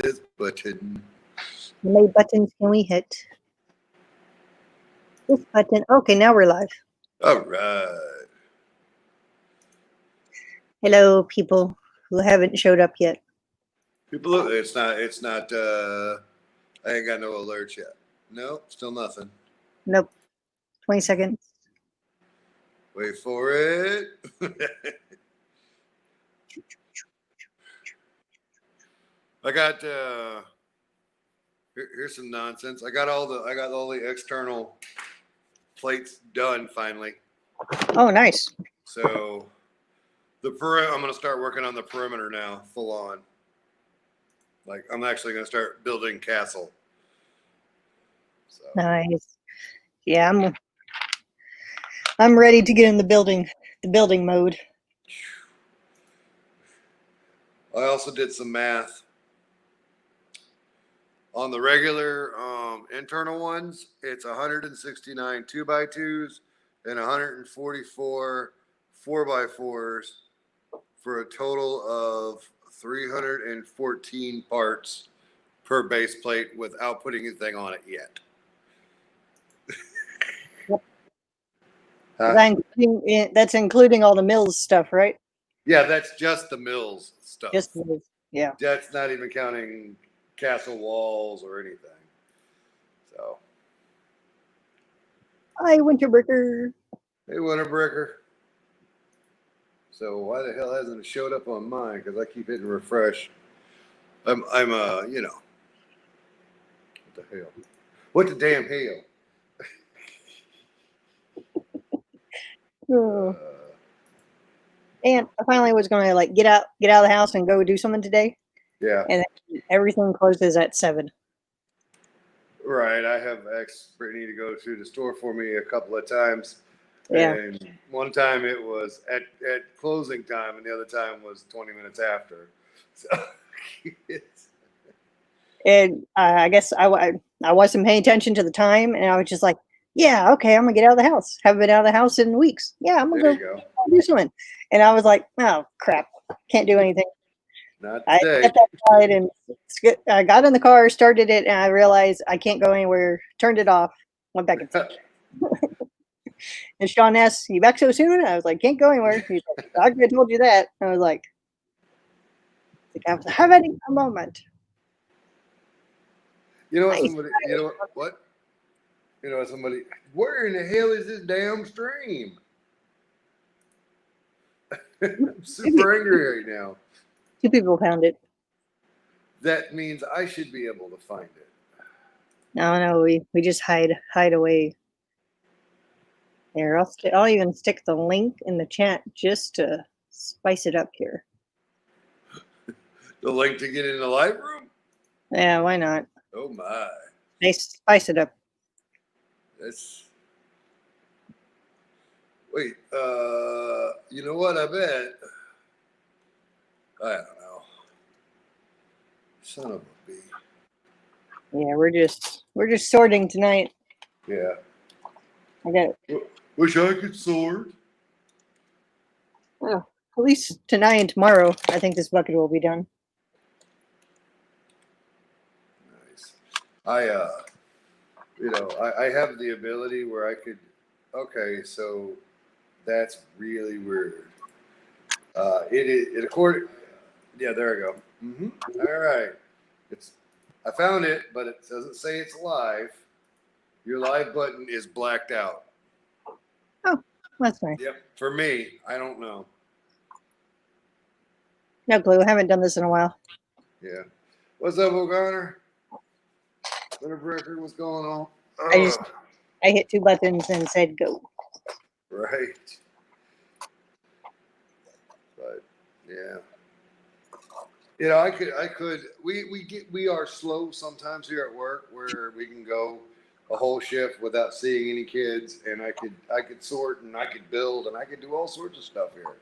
this button. How many buttons can we hit? This button. Okay, now we're live. All right. Hello, people who haven't showed up yet. People, it's not, I ain't got no alerts yet. No, still nothing. Nope. 20 seconds. Wait for it. I got, here's some nonsense. I got all the external plates done finally. Oh, nice. So I'm going to start working on the perimeter now, full on. Like, I'm actually going to start building castle. So. Nice. Yeah, I'm ready to get in the building mode. I also did some math on the regular internal ones. It's 169 2x2s and 144 4x4s for a total of 314 parts per base plate without putting anything on it yet. That's including all the Mills stuff, right? Yeah, that's just the Mills stuff. Just Mills, yeah. That's not even counting castle walls or anything. So. Hi, Winterbreaker. Hey, Winterbreaker. So why the hell hasn't it showed up on mine? Because I keep hitting refresh. I'm you know. What the hell? What the damn hell? Oh. And I finally was going to like get out of the house and go do something today. Yeah. And everything closes at 7. Right. I have Brittany to go to the store for me a couple of times. Yeah. And one time it was at closing time, and the other time was 20 minutes after. So. And I guess I wasn't paying attention to the time, and I was just like, yeah, okay, I'm going to get out of the house. Haven't been out of the house in weeks. Yeah, I'm going to go do something. And I was like, oh, crap. Can't do anything. Not I today. stepped outside and I got in the car, started it, and I realized I can't go anywhere. Turned it off. Went back inside. And Sean asked, "You back so soon?" I was like, "Can't go anywhere." He's like, "I told you that." I was like, "I was having a moment." You know what? Somebody. You know what? You know somebody. Where in the hell is this damn stream? I'm super angry right now. 2 people found it. That means I should be able to find it. No, we just hide away. Here, I'll even stick the link in the chat just to spice it up here. The link to get in the live room? Yeah, why not? Oh my! They spice it up. Wait. You know what? I bet. I don't know. Son of a bee. Yeah, we're just sorting tonight. Yeah. I got it. Wish I could sort. Well, at least tonight and tomorrow, I think this bucket will be done. Nice. I have the ability where I could. Okay, so that's really weird. It according. Yeah, there I go. Mm-hmm. All right. I found it, but it doesn't say it's live. Your live button is blacked out. Oh, that's nice. Yep. For me, I don't know. No clue. I haven't done this in a while. Yeah. What's up, O'Connor? Winterbreaker, what's going on? I hit 2 buttons and said go. Right. But yeah. You know, I could. We are slow sometimes here at work where we can go a whole shift without seeing any kids, and I could sort and I could build and I could do all sorts of stuff here.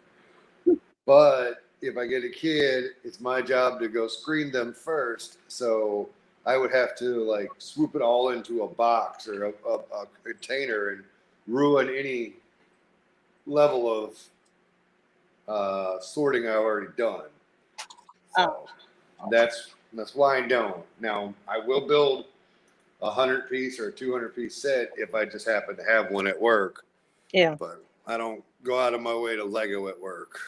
But if I get a kid, it's my job to go screen them first. So I would have to like swoop it all into a box or a container and ruin any level of sorting I've already done. So that's That's why I don't. Now I will build 100-piece or a 200-piece set if I just happen to have one at work. Yeah. But I don't go out of my way to Lego at work.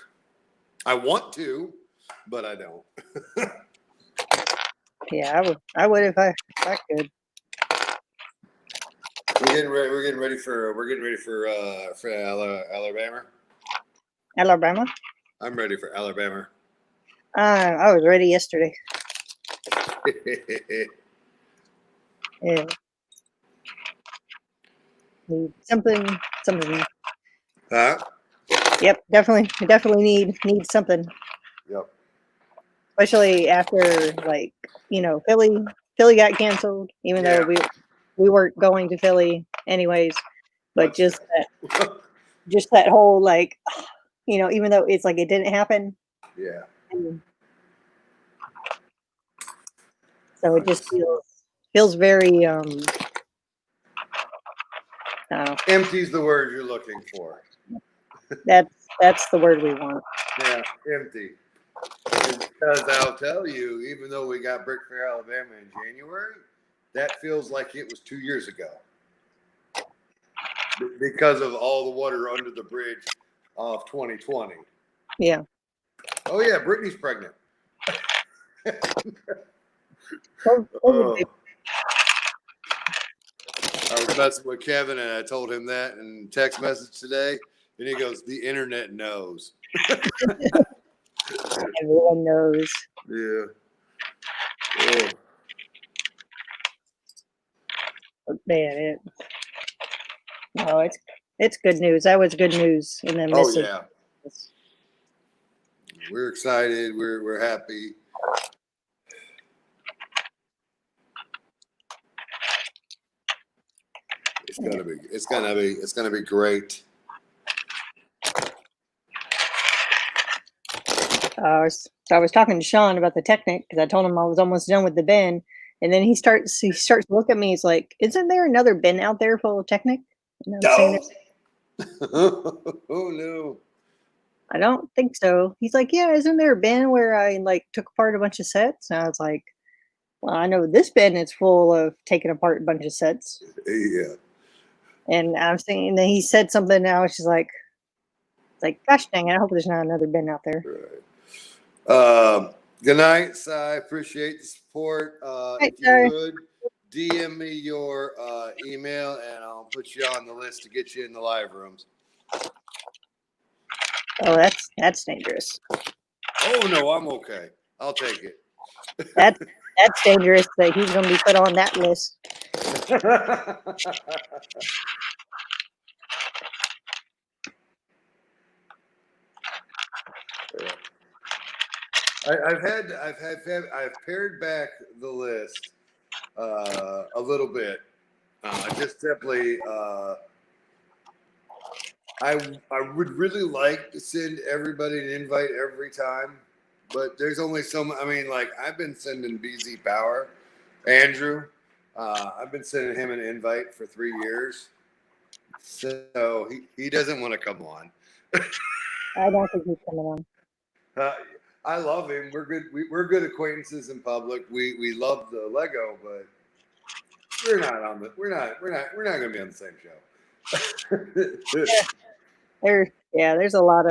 I want to, but I don't. Yeah, I would if I could. We're getting ready for Alabama. Alabama. I'm ready for Alabama. I was ready yesterday. Yeah. Need something. Huh? Yep, definitely need something. Yep. Especially after, like, Philly got canceled, even though we weren't going to Philly anyways. But just that whole, like, even though it's like it didn't happen. Yeah. So it just feels very empty's the word you're looking for. That's the word we want. Yeah, empty. Because I'll tell you, even though we got Brick Fair, Alabama in January, that feels like it was 2 years ago. Because of all the water under the bridge of 2020. Yeah. Oh yeah, Brittany's pregnant. Oh. I was messing with Kevin and I told him that in text message today, and he goes, "The internet knows." Everyone knows. Yeah. Oh. Man, it's good news. That was good news in the midst of this. We're excited. We're happy. It's gonna be great. I was talking to Sean about the Technic because I told him I was almost done with the bin, and then he starts to look at me. He's like, "Isn't there another bin out there full of Technic?" No. Oh no. I don't think so. He's like, "Yeah, isn't there a bin where I like took apart a bunch of sets?" And I was like, "Well, I know this bin is full of taking apart a bunch of sets." Yeah. And I was thinking that he said something. And I was just like, "Gosh dang it! I hope there's not another bin out there." Right. Good night, Si. Appreciate the support. If you could DM me your email, and I'll put you on the list to get you in the live rooms. Oh, that's dangerous. Oh no, I'm okay. I'll take it. That's dangerous that he's going to be put on that list. I've pared back the list a little bit. Just simply, I would really like to send everybody an invite every time, but there's only so much. I mean, like I've been sending BZ Power, Andrew. I've been sending him an invite for 3 years, so he doesn't want to come on. I don't think he's coming on. I love him. We're good. We're good acquaintances in public. We love the Lego, but we're not going to be on the same show. There's a lot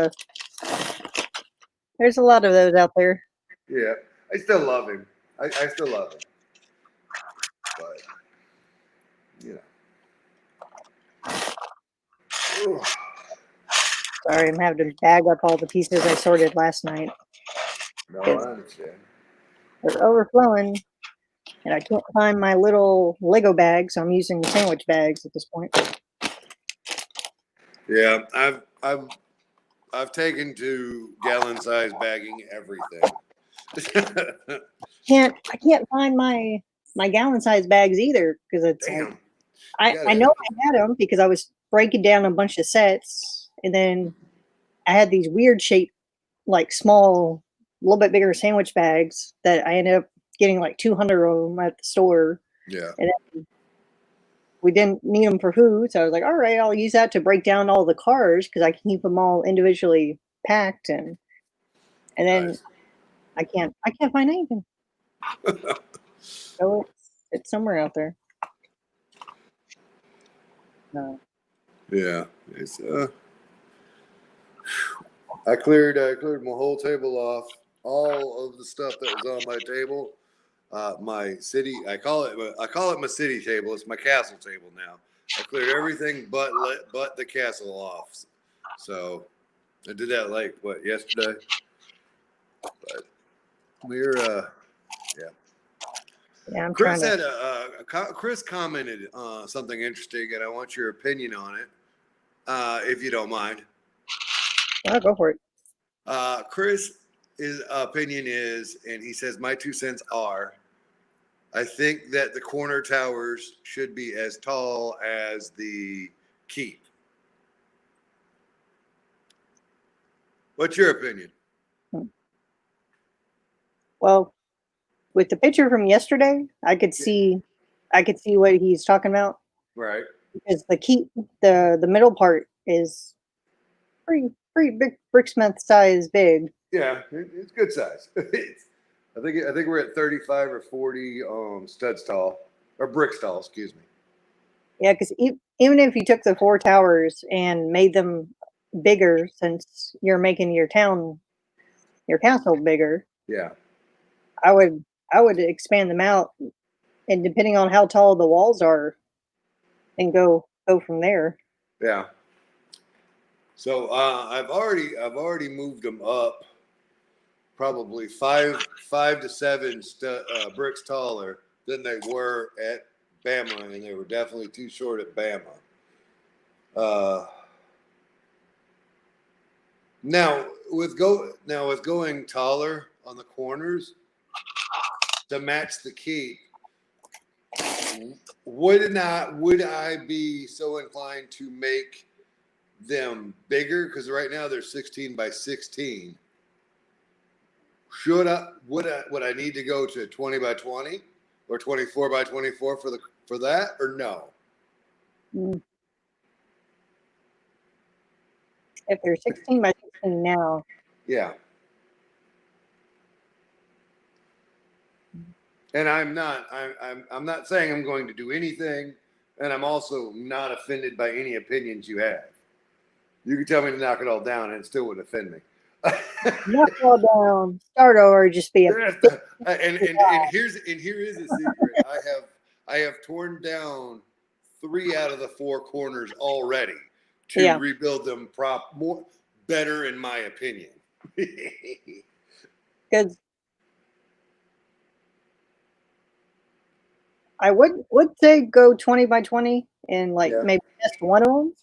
of those out there. Yeah, I still love him. I still love him, but Sorry, I'm having to bag up all the pieces I sorted last night. No, I understand. They're overflowing, and I can't find my little Lego bag, so I'm using the sandwich bags at this point. Yeah, I've taken to gallon size bagging everything. I can't find my gallon size bags either because it's Damn. I know I had them because I was breaking down a bunch of sets, and then I had these weird shaped, like small, a little bit bigger sandwich bags that I ended up getting like 200 of them at the store. Yeah. And then we didn't need them for food, so I was like, all right, I'll use that to break down all the cars because I can keep them all individually packed, and then nice. I can't find anything. Oh, it's somewhere out there. No. Yeah, it's I cleared my whole table off, all of the stuff that was on my table. My city, I call it my city table. It's my castle table now. I cleared everything but the castle off. So I did that like yesterday. But we're yeah. Yeah, I'm Chris trying to. Chris commented something interesting, and I want your opinion on it, if you don't mind. I'll go for it. Chris, his opinion is, and he says, my 2 cents are, I think that the corner towers should be as tall as the keep. What's your opinion? Well, with the picture from yesterday, I could see what he's talking about. Right. Because the middle part is pretty big, bricksmith size big. Yeah, it's good size. I think we're at 35 or 40 studs tall or bricks tall. Excuse me. Yeah, because even if you took the 4 towers and made them bigger, since you're making your castle bigger, Yeah. I would expand them out, and depending on how tall the walls are, and go from there. Yeah. So I've already moved them up, probably five to seven bricks taller than they were at Bama, and they were definitely too short at Bama. Now with going taller on the corners to match the keep, would I be so inclined to make them bigger? Because right now they're 16 by 16. Would I need to go to 20 by 20 or 24 by 24 for that, or no? If they're 16 by 16 now, Yeah. And I'm not saying I'm going to do anything, and I'm also not offended by any opinions you have. You can tell me to knock it all down, and it still wouldn't offend me. knock it all down, start over, just be a. and here is a secret. I have torn down 3 out of the 4 corners already to rebuild them better, in my opinion. Because I would say go 20 by 20 and maybe test one of them,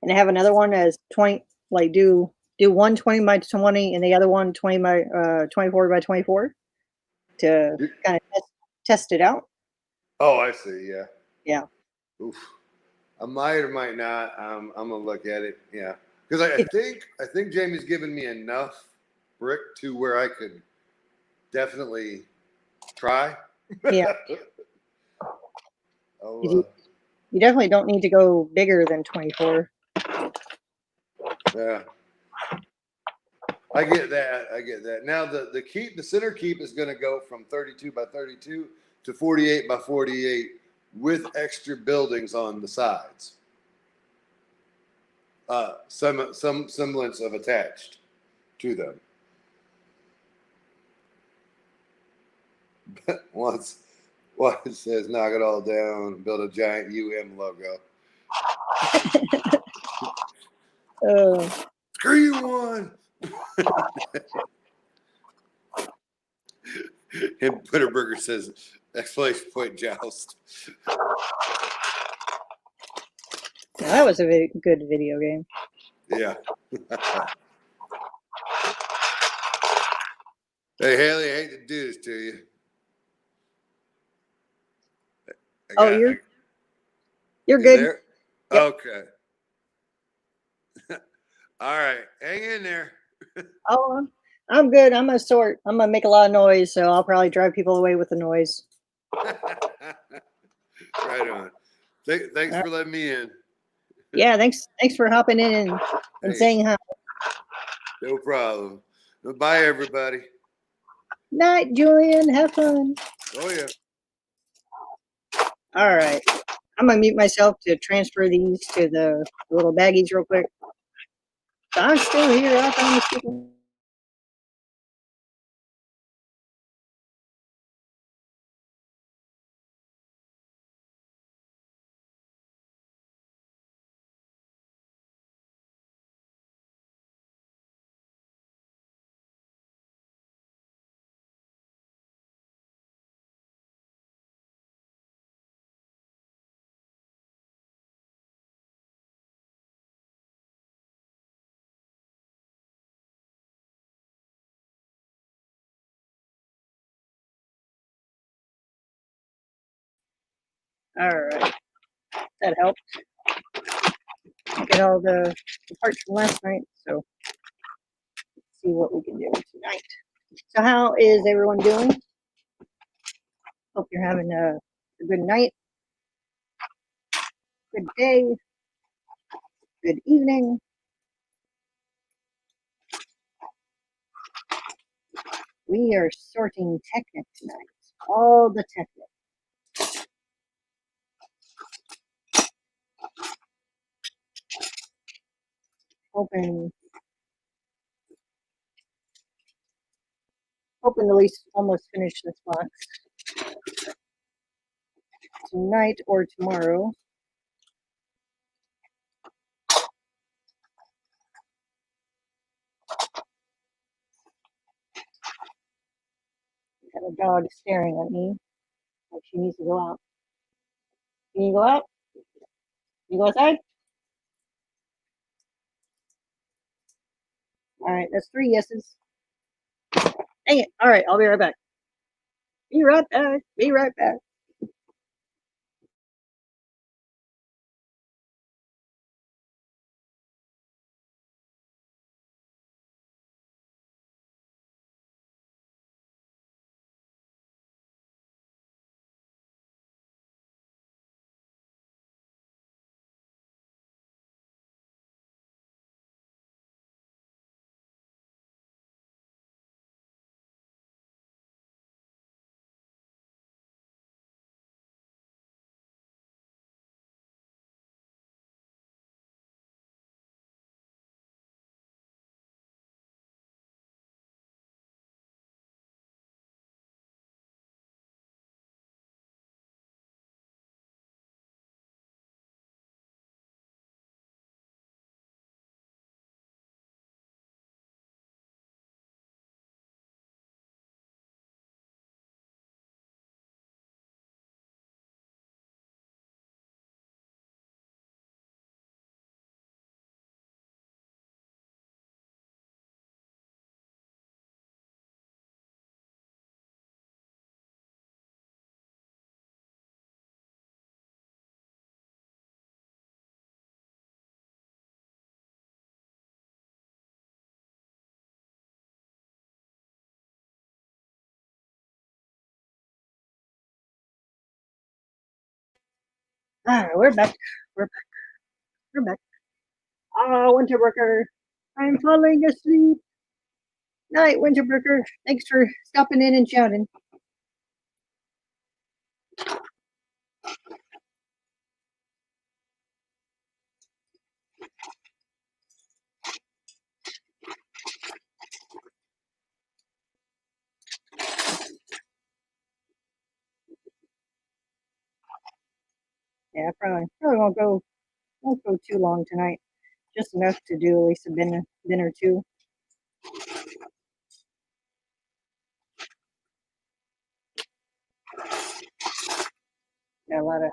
and have another one as 20. Like do one 20 by 20 and the other one 20 by 24 by 24 to kind of test it out. Oh, I see. Yeah. Yeah. Oof. I might or might not. I'm gonna look at it. Yeah, because I think Jamie's given me enough brick to where I could definitely try. Yeah. You definitely don't need to go bigger than 24. Yeah. I get that. Now the center keep is going to go from 32 by 32 to 48 by 48 with extra buildings on the sides. Some semblance of attached to them. Once it says knock it all down and build a giant logo. Screw you one. And Butterburger says exclamation point joust. Now, that was a very good video game. Yeah. Hey Haley, I hate to do this to you. You're good. There? Yep. Okay. All right, hang in there. Oh, I'm good. I'm gonna make a lot of noise, so I'll probably drive people away with the noise. Right on. Thanks for letting me in. Yeah, thanks for hopping in and saying hi. No problem. Bye, everybody. Night, Julian. Have fun. Oh yeah. All right. I'm gonna mute myself to transfer these to the little baggies real quick. So I'm still here. I found the people. All right. That helped. Get all the parts from last night. So let's see what we can do tonight. So how is everyone doing? Hope you're having a good night, good day, good evening. We are sorting Technic tonight. All the Technic. Hoping to at least almost finish this box tonight or tomorrow. Got a dog staring at me like she needs to go out. Can you go out? You go outside? All right, that's 3 yeses. Dang it. All right, I'll be right back. Be right back. Be right back. All right, we're back. We're back. We're back. Ah, Winterbroker. I'm falling asleep. Night, Winterbroker. Thanks for stopping in and shouting. Yeah, probably won't go too long tonight. Just enough to do at least a bin or two. Got a lot of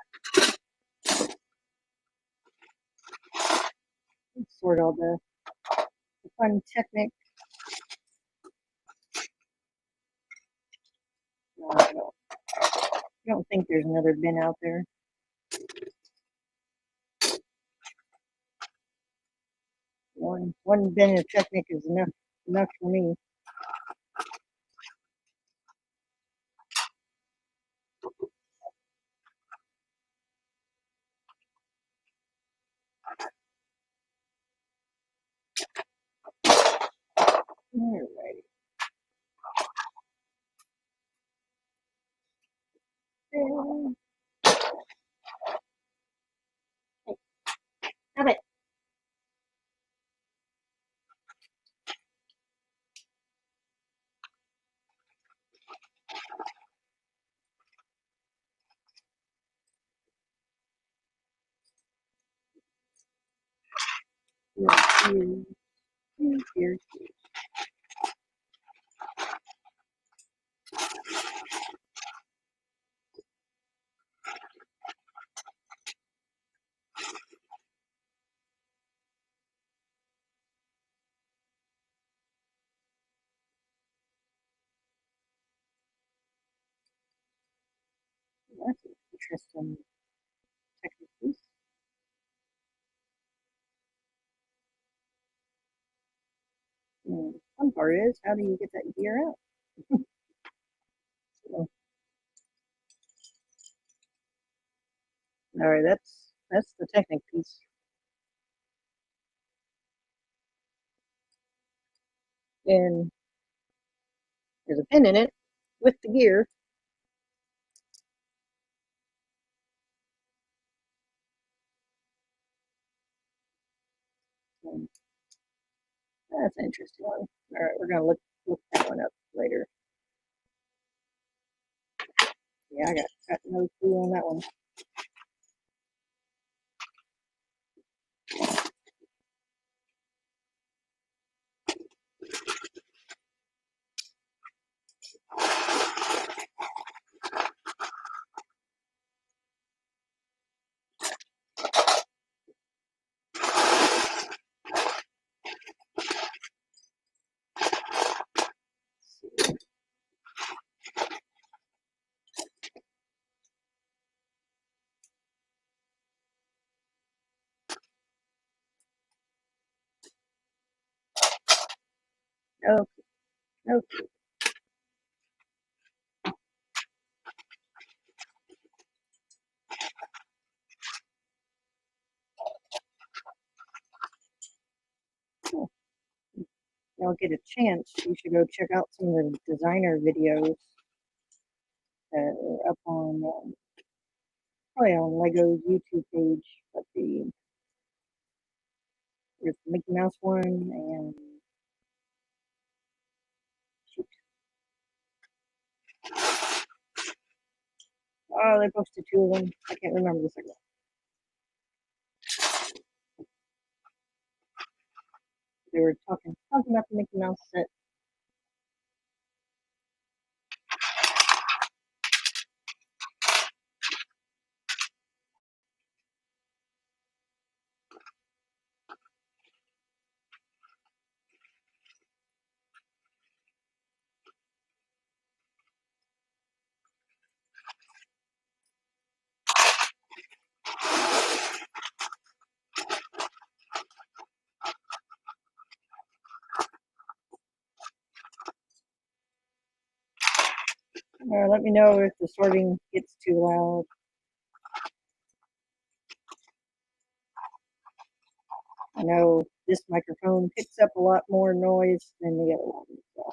sort all the fun Technic. No, I don't think there's another bin out there. One bin of Technic is enough for me. Alrighty. Have it. Here. That's an interesting technique. Fun part is, how do you get that gear out? So, all right, that's the technique piece. And there's a pin in it with the gear. That's an interesting one. All right, we're gonna look that one up later. Yeah, I got no clue on that one. Oh, okay. Cool. Y'all get a chance, you should go check out some of the designer videos that are up on probably on Lego's YouTube page. But there's the Mickey Mouse one and shoot. Oh, they posted two of them. I can't remember the second one. They were talking about the Mickey Mouse set. Let me know if the sorting gets too loud. I know this microphone picks up a lot more noise than the other one. So.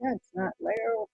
That's not loud.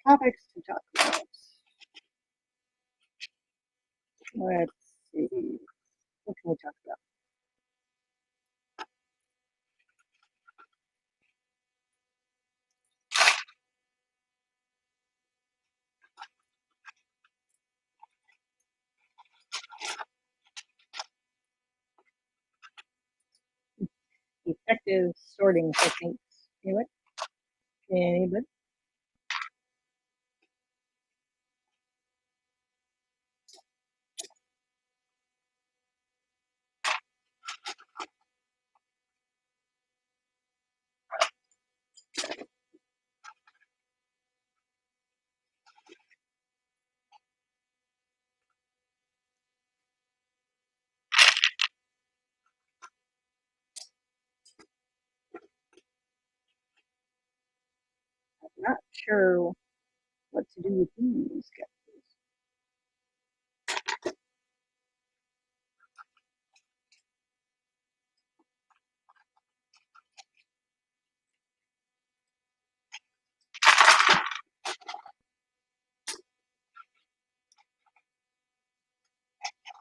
Topics to talk about. Let's see. What can we talk about? Effective sorting techniques. Anybody? I'm not sure what to do with these guys.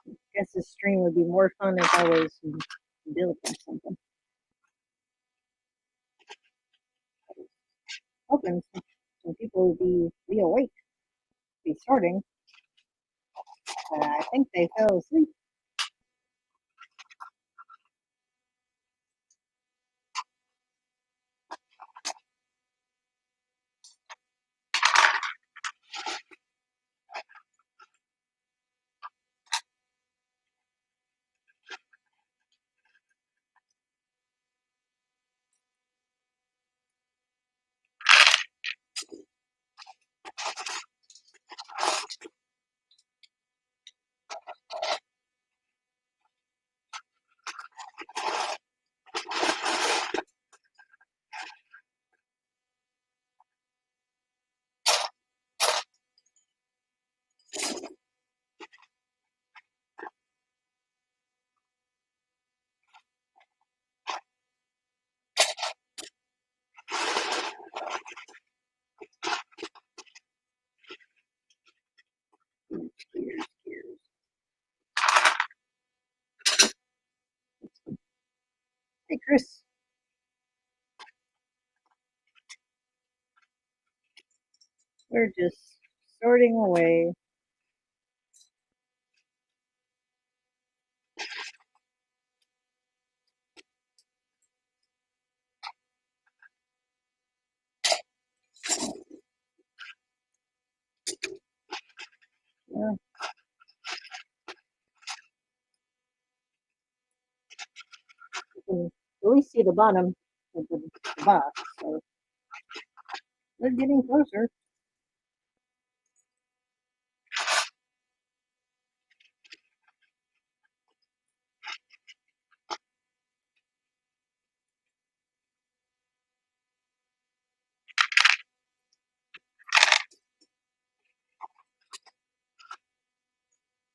I guess this stream would be more fun if I was building something. Hoping some people would be awake, be sorting. But I think they fell asleep. Hey, Chris. We're just sorting away. Yeah. You can at least see the bottom of the box. So we're getting closer.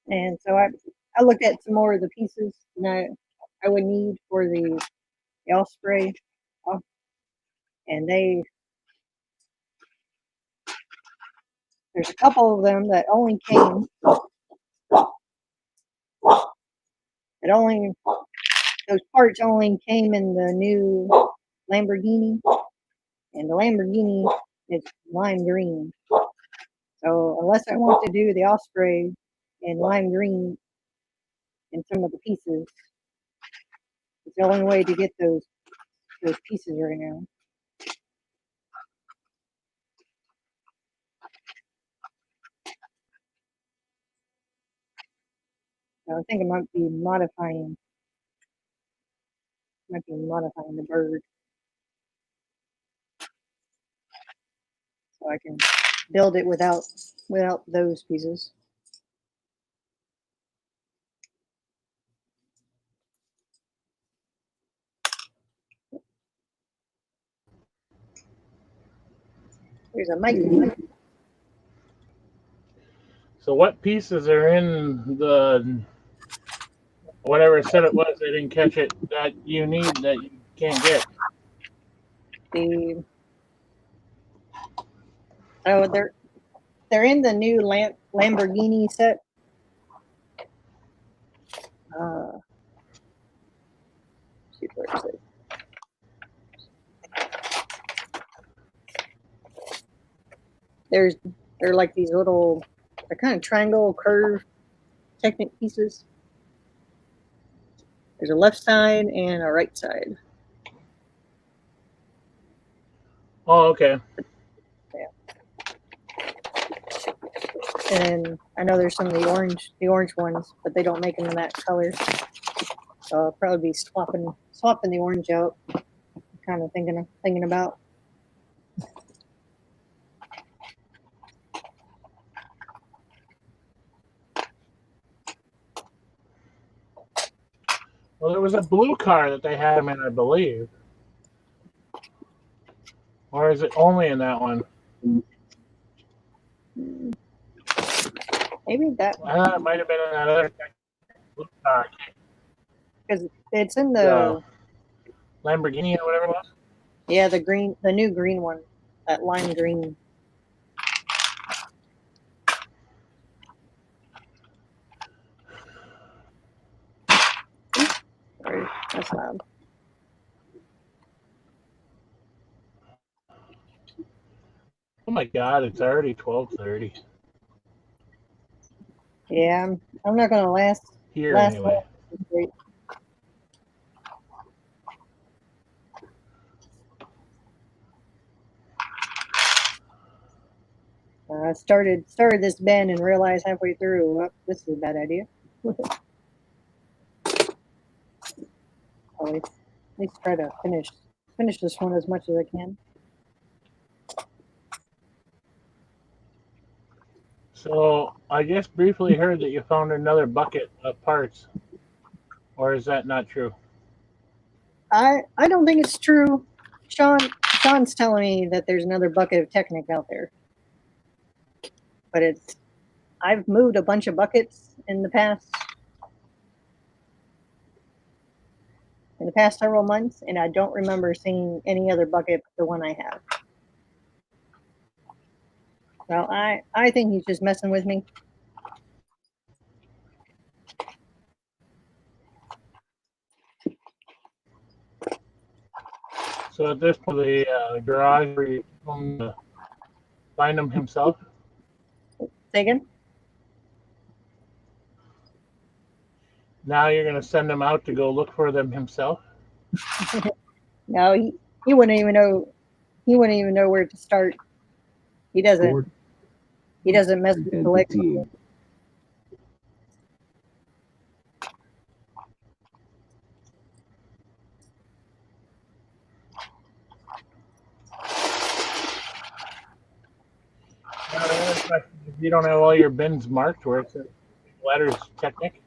And so I looked at some more of the pieces that I would need for the Osprey, and there's a couple of them that only came. Those parts only came in the new Lamborghini, and the Lamborghini is lime green. So unless I want to do the Osprey in lime green in some of the pieces, it's the only way to get those pieces right now. So I think I might be modifying the bird so I can build it without those pieces. There's a mic. So what pieces are in the whatever set it was? I didn't catch it. That you need that you can't get. Oh, they're in the new Lamborghini set. Shoot, where is it? They're like these little, they're kind of triangle curve Technic pieces. There's a left side and a right side. Oh, okay. And I know there's some of the orange ones, but they don't make them in that color. So I'll probably be swapping the orange out. Kind of thinking about. Well, there was a blue car that they had him in, I believe. Or is it only in that one? Maybe that It might have been in that other blue car. because it's in The the Lamborghini or whatever it was. yeah the new green one, that lime green. Sorry, that's loud. Oh my God! It's already 12:30 Yeah, I'm not gonna last here last anyway. long. I started this bend and realized halfway through, oh, this is a bad idea. At least try to finish this one as much as I can. So I just briefly heard that you found another bucket of parts, or is that not true? I don't think it's true. Sean's telling me that there's another bucket of Technic out there, but I've moved a bunch of buckets in the past several months, and I don't remember seeing any other bucket but the one I have. So I think he's just messing with me. So at this point, the garage where you come to find him himself. Say again? Now you're going to send him out to go look for them himself. No, he wouldn't even know. He wouldn't even know where to start. He doesn't. He doesn't mess with the leg. Now, the other question is, if you don't have all your bins marked where it says letters Technic.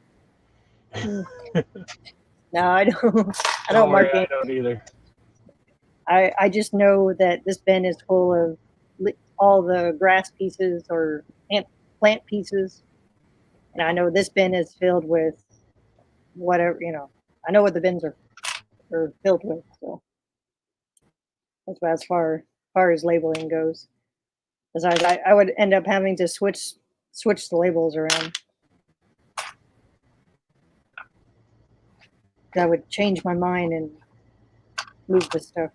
No, I don't. I Don't don't mark worry, I it. don't either. I just know that this bin is full of all the grass pieces or plant pieces, and I know this bin is filled with whatever I know what the bins are filled with. So that's about as far as labeling goes. Besides, I would end up having to switch the labels around. I would change my mind and move the stuff.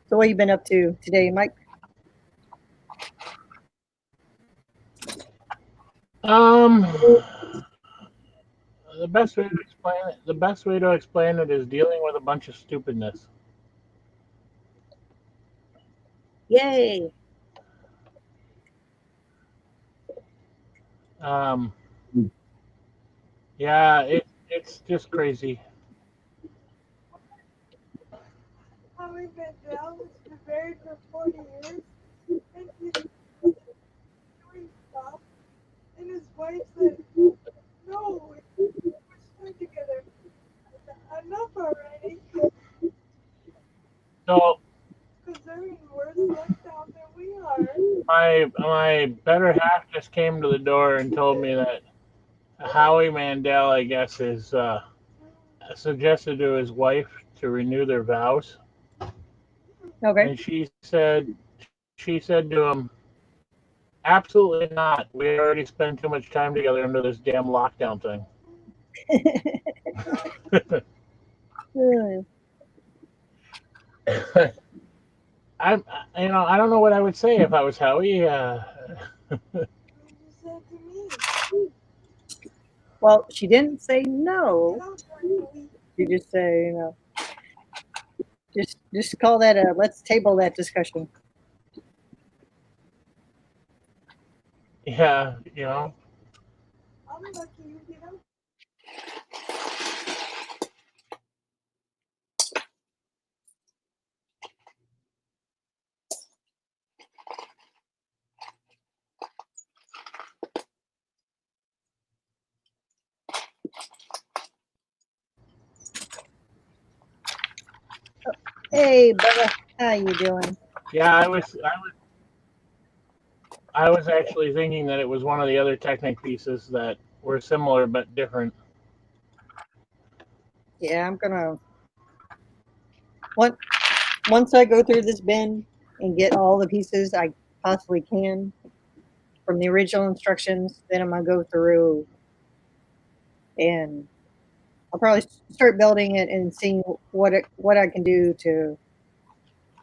So what you been up to today, Mike? The best way to explain it is dealing with a bunch of stupidness. Yay! Yeah, it's just crazy. Having been down, been married for 40 years, and he's doing off. And his wife said, no, we're stuck together. I said, enough already. So Because they're in worse lockdown than we are. my better half just came to the door and told me that Howie Mandel, I guess, is suggested to his wife to renew their vows, Okay. and she said to him, "Absolutely not. We already spend too much time together under this damn lockdown thing." I I don't know what I would say if I was Howie. What you said to me. Well, she didn't say Get no. out during the week. She just say, just call that a let's table that discussion. Yeah, I'm lucky you get out. Hey, Bella, how you doing? yeah. I was actually thinking that it was one of the other Technic pieces that were similar but different. Yeah, I'm gonna once I go through this bin and get all the pieces I possibly can from the original instructions, then I'm gonna go through and I'll probably start building it and seeing what I can do to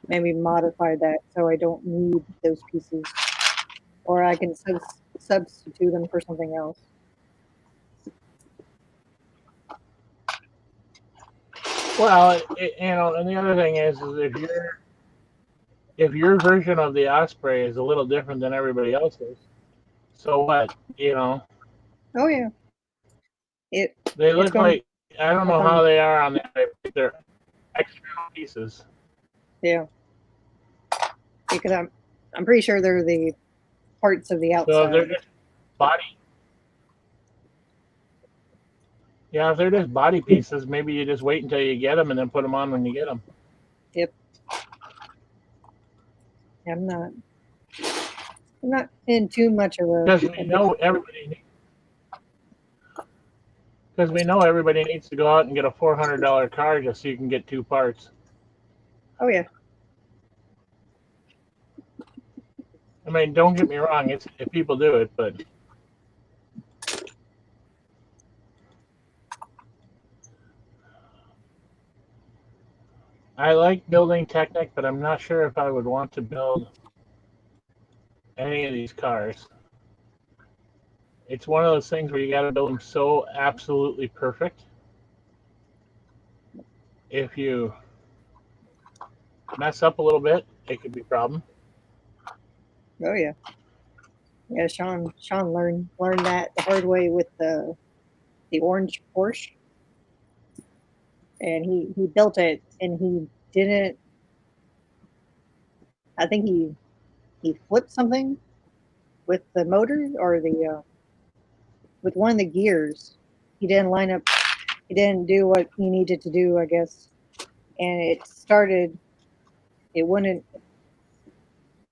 maybe modify that so I don't need those pieces, or I can substitute them for something else. Well, and the other thing is if your version of the Osprey is a little different than everybody else's, so what? Oh yeah, it They it's look going to like I don't be know fun. how they are on the other. They're extra pieces. Yeah, because I'm pretty sure they're the parts of the So if they're outside. just body, yeah, if they're just body pieces, maybe you just wait until you get them and then put them on when you get them. Yep, I'm not in too much of Because a we big. know everybody. Because we know everybody needs to go out and get a $400 car just so you can get two parts. Oh yeah, I mean, don't get me wrong; it's if people do it, but I like building Technic, but I'm not sure if I would want to build any of these cars. It's one of those things where you got to build them so absolutely perfect. If you mess up a little bit, it could be a problem. oh yeah, yeah. Sean learned that the hard way with the orange Porsche, and he built it, and he didn't. I think he flipped something with the motor or the with one of the gears. He didn't line up. He didn't do what he needed to do, I guess, and it started. It wouldn't.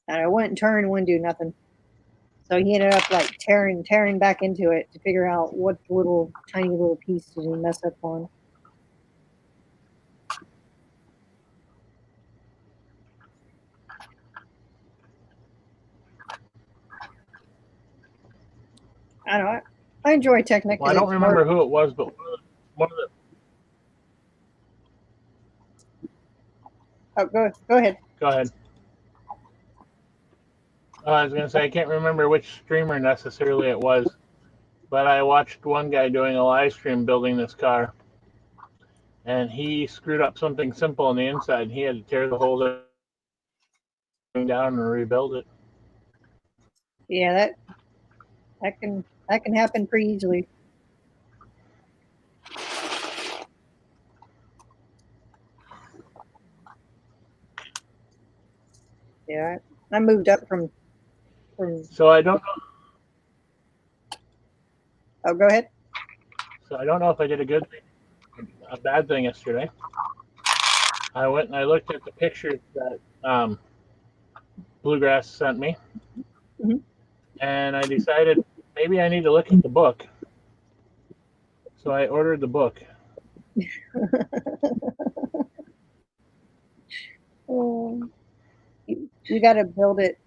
I wouldn't turn. Wouldn't do nothing. So he ended up like tearing back into it to figure out what little tiny little piece did he mess up on. I don't know. I enjoy Technic Well, I because don't it's more. remember who it was, but one of the Oh, go ahead. go ahead. I was gonna say I can't remember which streamer necessarily it was, but I watched one guy doing a live stream building this car, and he screwed up something simple on the inside. He had to tear the whole thing down and rebuild it. Yeah, that can happen pretty easily. Yeah, I moved up from So I don't know. Oh, go ahead. So I don't know if I did a bad thing yesterday. I went and I looked at the pictures that Bluegrass sent me, Mhm. and I decided maybe I need to look at the book. So I ordered the book. You got to build it.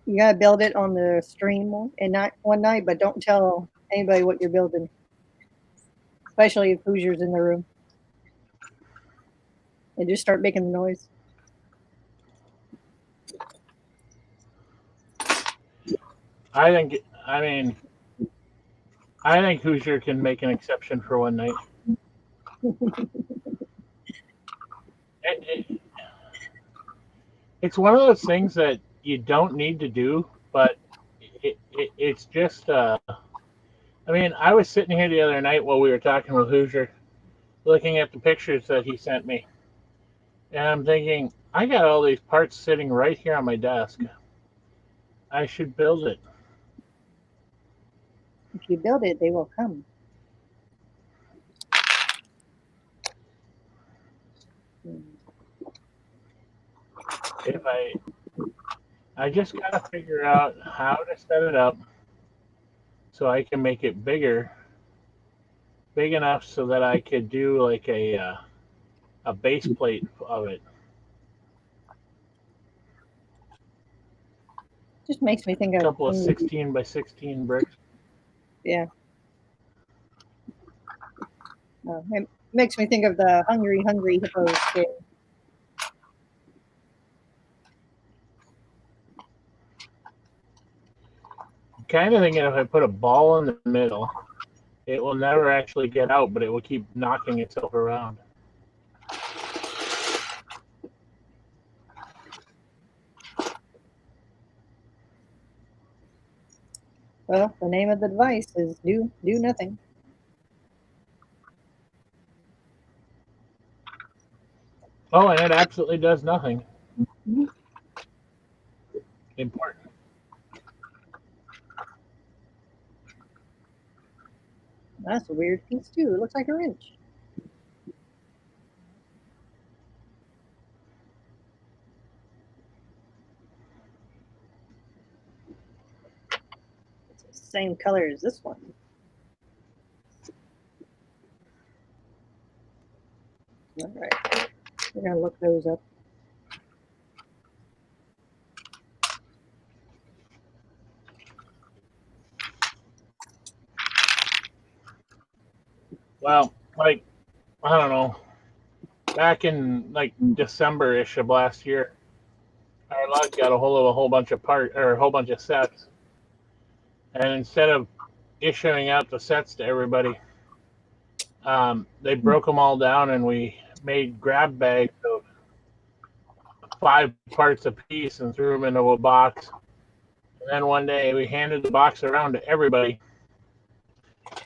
You got to build it on the stream and not one night, but don't tell anybody what you're building, especially if Hoosier's in the room. And just start making the noise. I think. I mean, I think Hoosier can make an exception for one night. It's one of those things that you don't need to do, but it's just. I mean, I was sitting here the other night while we were talking with Hoosier, looking at the pictures that he sent me, and I'm thinking, I got all these parts sitting right here on my desk. I should build it. If you build it, they will come. If I just gotta figure out how to set it up so I can make it big enough so that I could do like a base plate of it. Just makes me think A of couple of 16 by 16 bricks. Yeah. It makes me think of the Hungry Hippos game. I'm kind of thinking if I put a ball in the middle, it will never actually get out, but it will keep knocking itself around. Well, the name of the device is do nothing. Oh, and it absolutely does nothing. Mhm. Important. That's a weird piece too. It looks like a wrench. It's the same color as this one. All right. We're gonna look those up. Well, like, I don't know, back in like December-ish of last year, our lug got a hold of a whole bunch of sets, and instead of issuing out the sets to everybody, they broke them all down, and we made grab bags of 5 parts a piece and threw them into a box. And then one day we handed the box around to everybody.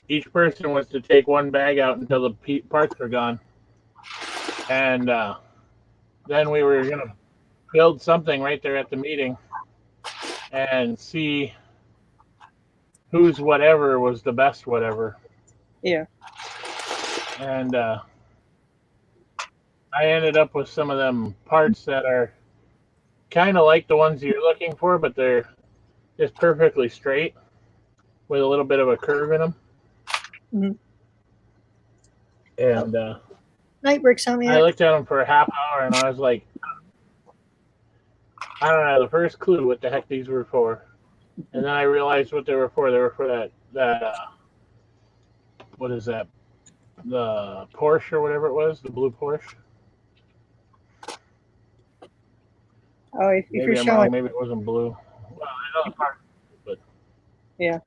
Each person was to take one bag out until the parts were gone. And then we were going to build something right there at the meeting and see whose whatever was the best whatever. Yeah. And I ended up with some of them parts that are kind of like the ones you're looking for, but they're just perfectly straight with a little bit of a curve in them. Mhm. And Night Brick sent me I that. looked at them for a half hour, and I was like, I don't have the first clue what the heck these were for. And then I realized what they were for. They were for that what is that? The Porsche or whatever it was, the blue Porsche. Oh, if Maybe you're I'm showing, wrong. Maybe it wasn't blue. Well, I know the part, but yeah.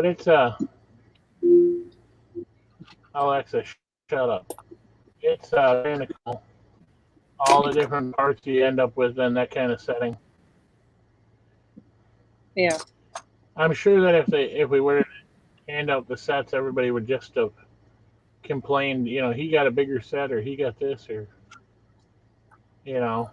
it's Alexa, shut up. It's kind of cool. All the different parts you end up with in that kind of setting. Yeah. I'm sure that if we were hand out the sets, everybody would just have complained, he got a bigger set or he got this or, you know.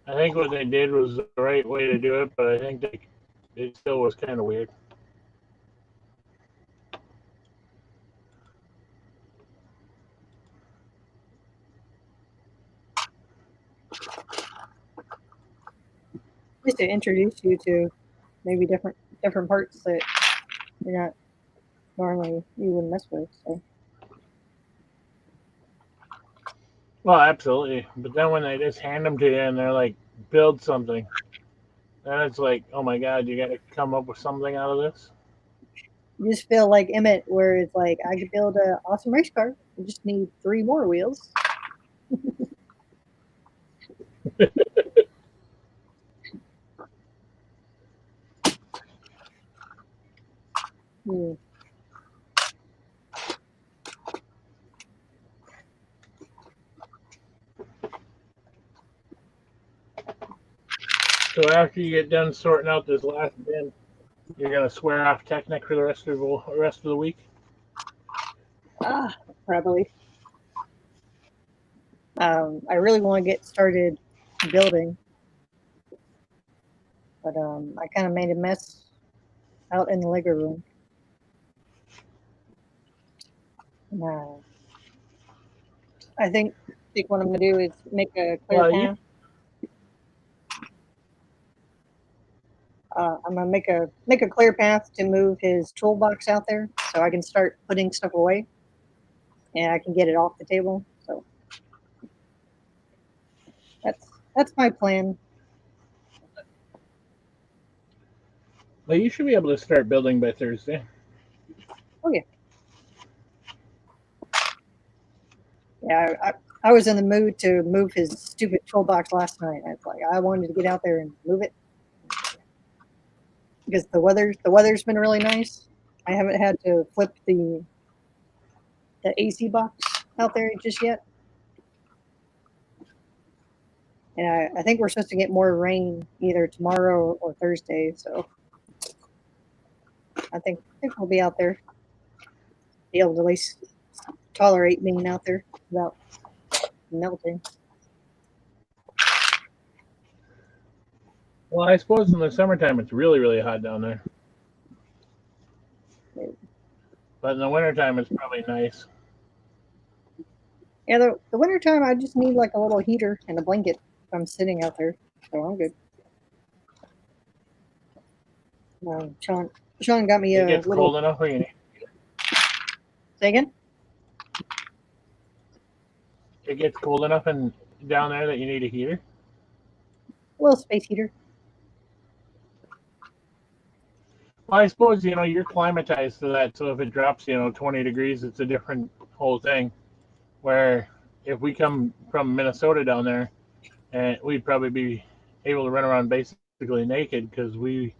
I think what they did was the right way to do it, but I think it still was kind of weird. Just to introduce you to maybe different parts that you're not normally you wouldn't mess with. So Well, absolutely. But then when they just hand them to you and they're like, build something, then it's like, oh my God, you got to come up with something out of this. you just feel like Emmett, where it's like I could build an awesome race car. I just need 3 more wheels. Hmm. So after you get done sorting out this last bin, you're gonna swear off Technic for the rest of the week. Probably. I really want to get started building, but I kind of made a mess out in the Lego room. No. I think what I'm gonna do is make a clear Well, path. I'm gonna make a clear path to move his toolbox out there, so I can start putting stuff away, and I can get it off the table. So that's my plan. Well, you should be able to start building by Thursday. Oh yeah. Yeah, I was in the mood to move his stupid toolbox last night. It's like I wanted to get out there and move it because the weather's been really nice. I haven't had to flip the AC box out there just yet, and I think we're supposed to get more rain either tomorrow or Thursday. So I think we'll be out there, be able to at least tolerate being out there without melting. Well, I suppose in the summertime it's really, really hot down there. But in the wintertime it's probably nice. Yeah, the wintertime I just need like a little heater and a blanket if I'm sitting out there, so I'm good. Sean got me It a gets little. cold enough where you need. Say again? It gets cold enough and down there that you need a heater. A little space heater. Well, I suppose you're climatized to that, so if it drops 20 degrees, it's a different whole thing. Where if we come from Minnesota down there, and we'd probably be able to run around basically naked because we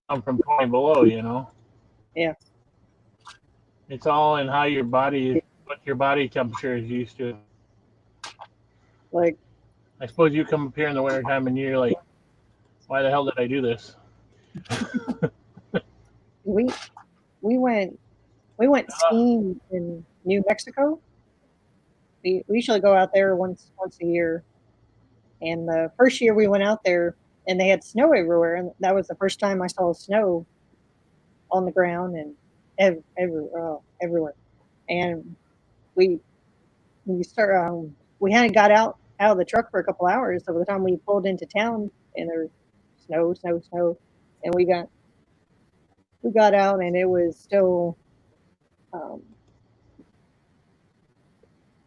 come from 20 below. Yeah. It's all in how what your body temperature is used to. Like, I suppose you come up here in the wintertime and you're like, why the hell did I do this? we went skiing in New Mexico. We usually go out there once a year, and the first year we went out there and they had snow everywhere, and that was the first time I saw snow on the ground and everywhere. And we we hadn't got out of the truck for a couple hours, so by the time we pulled into town and there was snow, and we got out and it was still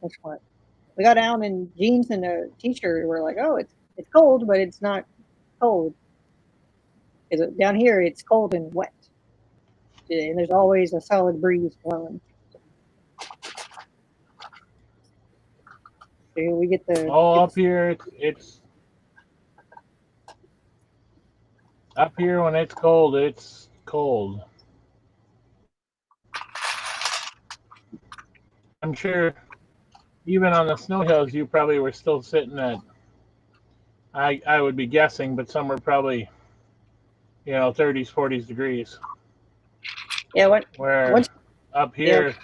which one? We got out in jeans and a t-shirt. We're like, oh, it's cold, but it's not cold. Because down here it's cold and wet, and there's always a solid breeze blowing. So we get the Up here up here when it's cold. It's cold. I'm sure even on the snow hills, you probably were still sitting at, I would be guessing, but some were probably 30s, 40s degrees. Yeah, Where once up yeah, here,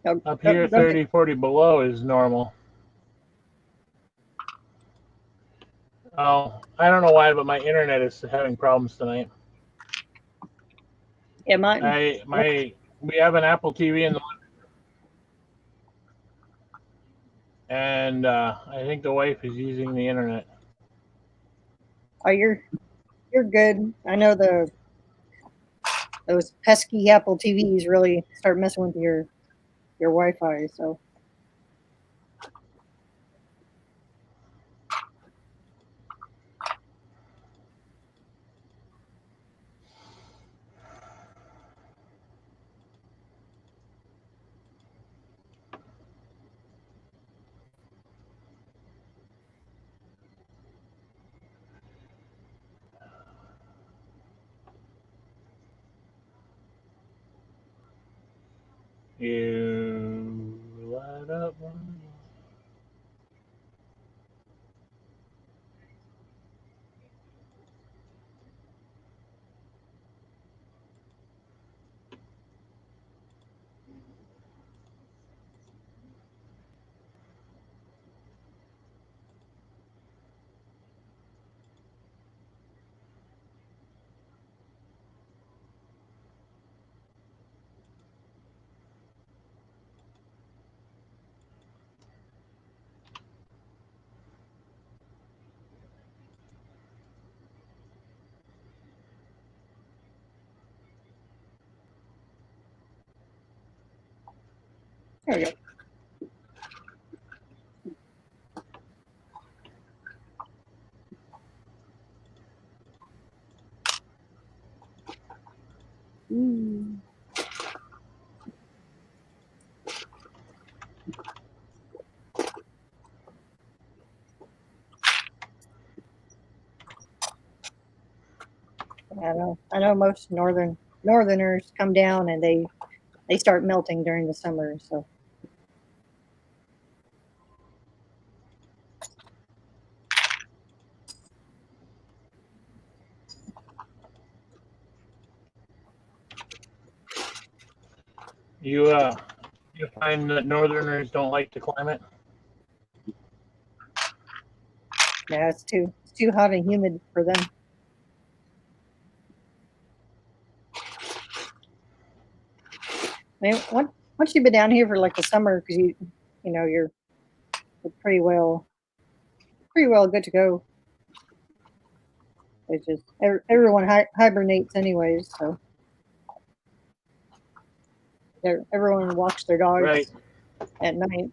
go, up go, here, go ahead. 30, 40 below is normal. Oh, I don't know why, but my internet is having problems tonight. Yeah, mine. We have an Apple TV in the and I think the wife is using the internet. Oh, you're good. I know those pesky Apple TVs really start messing with your Wi-Fi. So You light up. there we go. Mm. I know most northerners come down and they start melting during the summer. So You find that Northerners don't like the climate? yeah, it's too hot and humid for them. I mean, once you've been down here for like the summer, because you're pretty well good to go. It's just everyone hibernates anyways, so everyone walks their Right. dogs at night.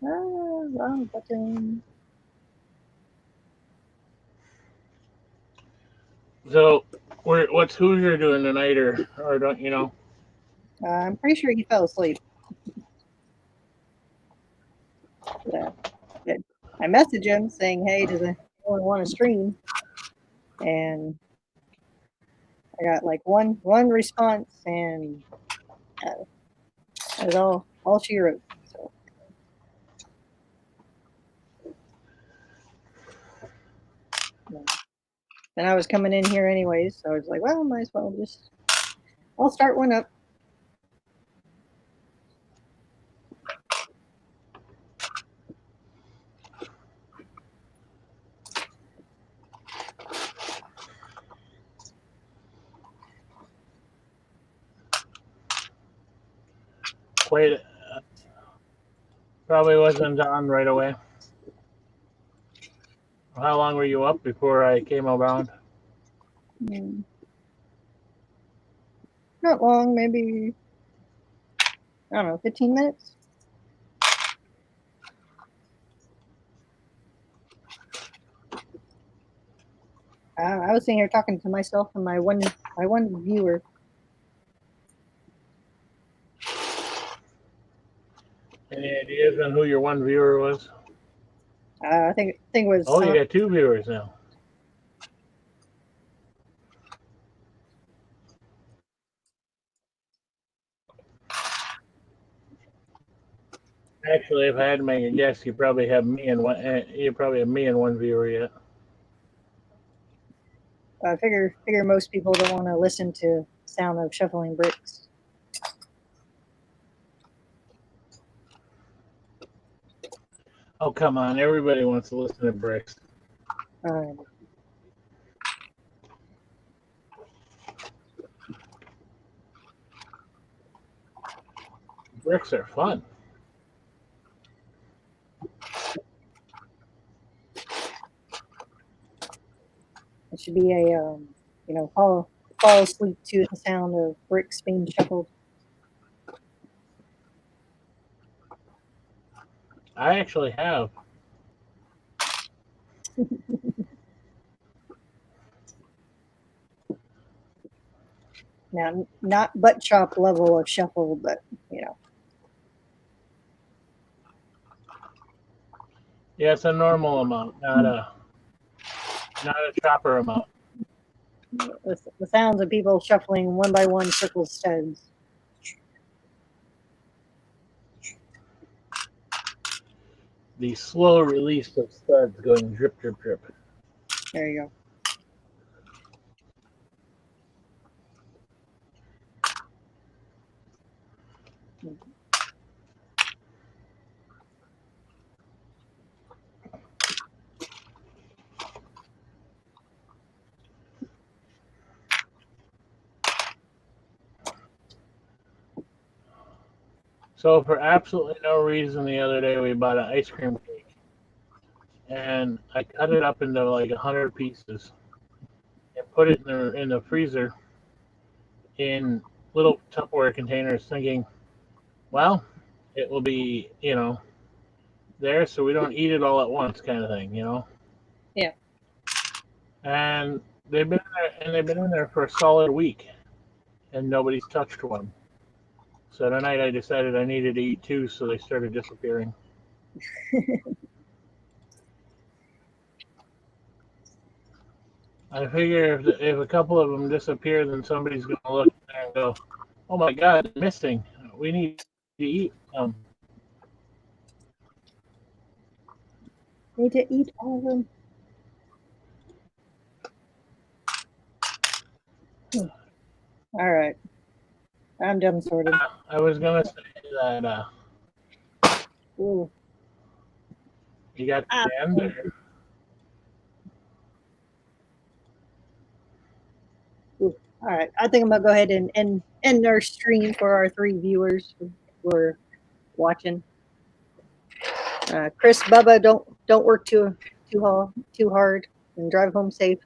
Wrong button. So, what's Hoosier doing tonight, or don't you know? I'm pretty sure he fell asleep. Yeah. I messaged him saying, "Hey, does anyone want to stream?" And I got like one response, and uh, that's all she wrote. So yeah. And I was coming in here anyways, so I was like, well, might as well I'll start one up. Wait, probably wasn't on right away. How long were you up before I came around? Mm, Not long, maybe I don't know, 15 minutes. I was sitting here talking to myself and my one viewer. ideas on who your one viewer was? I think it was. Oh, you got 2 viewers now. Actually, if I had to make a guess, you probably have me and one viewer yet. I figure most people don't want to listen to sound of shuffling bricks. Oh, come on. Everybody wants to listen to bricks. Bricks are fun. It should be a fall asleep to the sound of bricks being shuffled. I actually have. Now, not butt chop level of shuffle, but Yeah, it's a normal amount, not a chopper amount. the sounds of people shuffling one by one circle studs. The slow release of studs going drip, drip, drip. There you go. So for absolutely no reason, the other day we bought an ice cream cake, and I cut it up into like 100 pieces and put it in the freezer in little Tupperware containers, thinking, well, it will be there, so we don't eat it all at once, kind of thing, Yeah. And they've been in there for a solid week, and nobody's touched one. So tonight I decided I needed to eat 2, so they started disappearing. I figure if a couple of them disappear, then somebody's going to look there and go, "Oh my God, they're missing. We need to eat them." Need to eat all of them. All right. I'm done sorting. I was going to say that Ooh. you got the end there. Ooh. All right. I think I'm gonna go ahead and end our stream for our 3 viewers who are watching. Chris, Bubba, don't work too hard and drive home safe.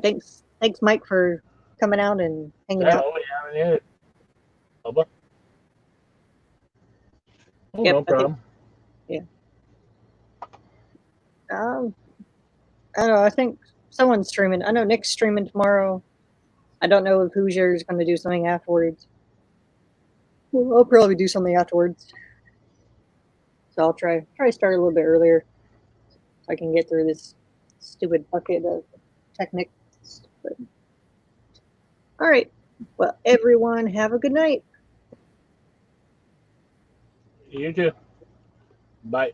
Thanks, Mike, for coming out and hanging out. Oh, we haven't hit it. Bubba? Oh, Yep, no problem. I don't know. I think someone's streaming. I know Nick's streaming tomorrow. I don't know if Hoosier's going to do something afterwards. Well, I'll probably do something afterwards. So I'll try to start a little bit earlier so I can get through this stupid bucket of Technic. But, all right. Well, everyone, have a good night. You too. Bye.